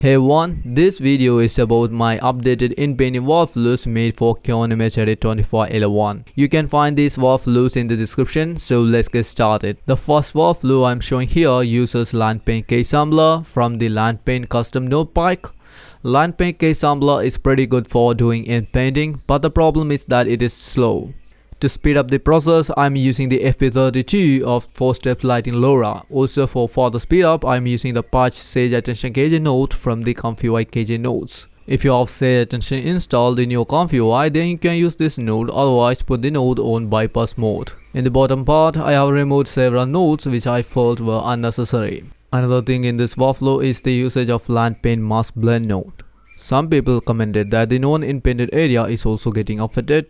Hey everyone, this video is about my updated Inpainting workflows made for Qwen image edit 2411. You can find these workflows in the description, so let's get started. The first workflow I'm showing here uses Inpainting KSampler from the Inpainting custom node pack. Inpainting KSampler is pretty good for doing Inpainting, but the problem is that it is slow. To speed up the process, I'm using the FP32 of 4-step lighting LoRa. Also for further speed up, I'm using the patch Sage Attention KJNodes from the ComfyUI KJNodes. If you have Sage Attention installed in your ComfyUI, then you can use this node, otherwise put the node on bypass mode. In the bottom part, I have removed several nodes which I felt were unnecessary. Another thing in this workflow is the usage of Inpainting mask blend node. Some people commented that the non-inpainted area is also getting affected.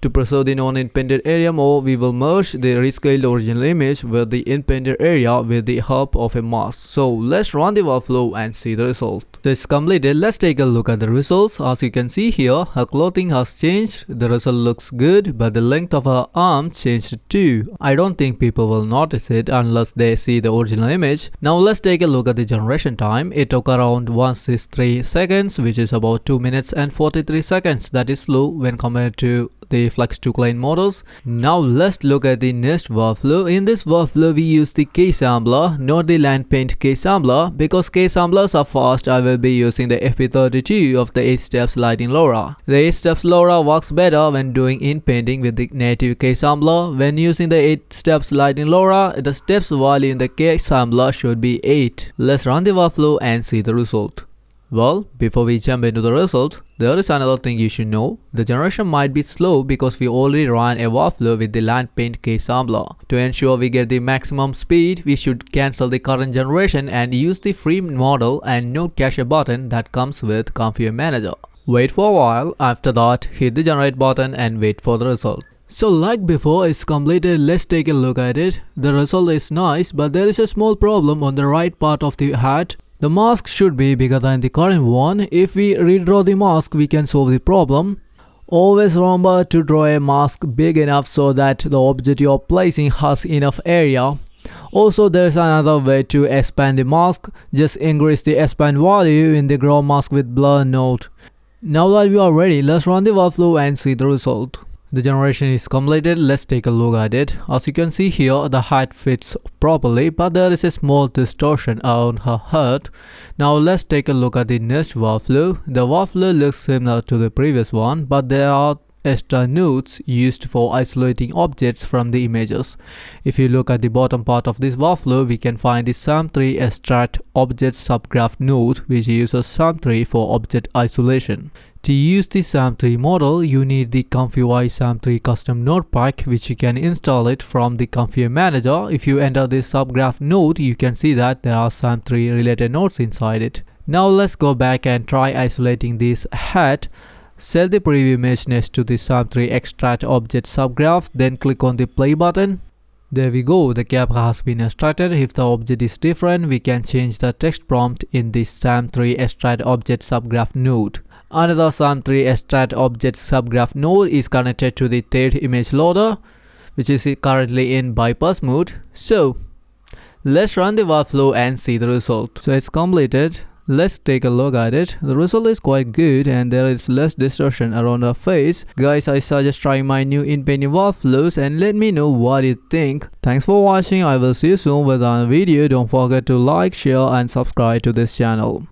To preserve the non-inpainted area more, we will merge the rescaled original image with the inpainted area with the help of a mask. So let's run the workflow and see the result. This completed, let's take a look at the results. As you can see here, her clothing has changed. The result looks good, but the length of her arm changed too. I don't think people will notice it unless they see the original image. Now let's take a look at the generation time. It took around 163 seconds, which is about 2 minutes and 43 seconds. That is slow when compared to the Flex to Client models. Now let's look at the next workflow. In this workflow we use the KSampler, not the Inpainting KSampler. Because KSamplers are fast, I will be using the FP32 of the 8 steps lighting LoRa. The 8 steps LoRa works better when doing Inpainting with the native KSampler. When using the 8 steps lighting LoRa, the steps value in the KSampler should be 8. Let's run the workflow and see the result. Well, before we jump into the result, there is another thing you should know. The generation might be slow because we already ran a workflow with the Inpainting KSampler. To ensure we get the maximum speed, we should cancel the current generation and use the free model and node cache button that comes with ComfyUI Manager. Wait for a while, after that hit the generate button and wait for the result. So like before, it's completed. Let's take a look at it. The result is nice, but there is a small problem on the right part of the hat. The mask should be bigger than the current one. If we redraw the mask, we can solve the problem. Always remember to draw a mask big enough so that the object you are placing has enough area. Also, there is another way to expand the mask. Just increase the expand value in the grow mask with blur node. Now that we are ready, let's run the workflow and see the result. The generation is completed. Let's take a look at it. As you can see here, the height fits properly, but there is a small distortion around her head. Now let's take a look at the next workflow. The workflow looks similar to the previous one, but there are extra nodes used for isolating objects from the images. If you look at the bottom part of this workflow, we can find the SAM3 extract object subgraph node, which uses SAM3 for object isolation. To use the SAM3 model, you need the ComfyUI SAM3 custom node pack, which you can install it from the ComfyUI Manager. If you enter this subgraph node, you can see that there are SAM3 related nodes inside it. Now let's go back and try isolating this hat. Set the preview image next to the SAM3 extract object subgraph, then click on the play button. There we go, the cap has been extracted. If the object is different, we can change the text prompt in the SAM3 extract object subgraph node. Another SAM3 extract object subgraph node is connected to the third image loader, which is currently in bypass mode. So let's run the workflow and see the result. So it's completed. Let's take a look at it. The result is quite good and there is less distortion around her face. Guys, I suggest trying my new Inpainting workflows and let me know what you think. Thanks for watching. I will see you soon with another video. Don't forget to like, share and subscribe to this channel.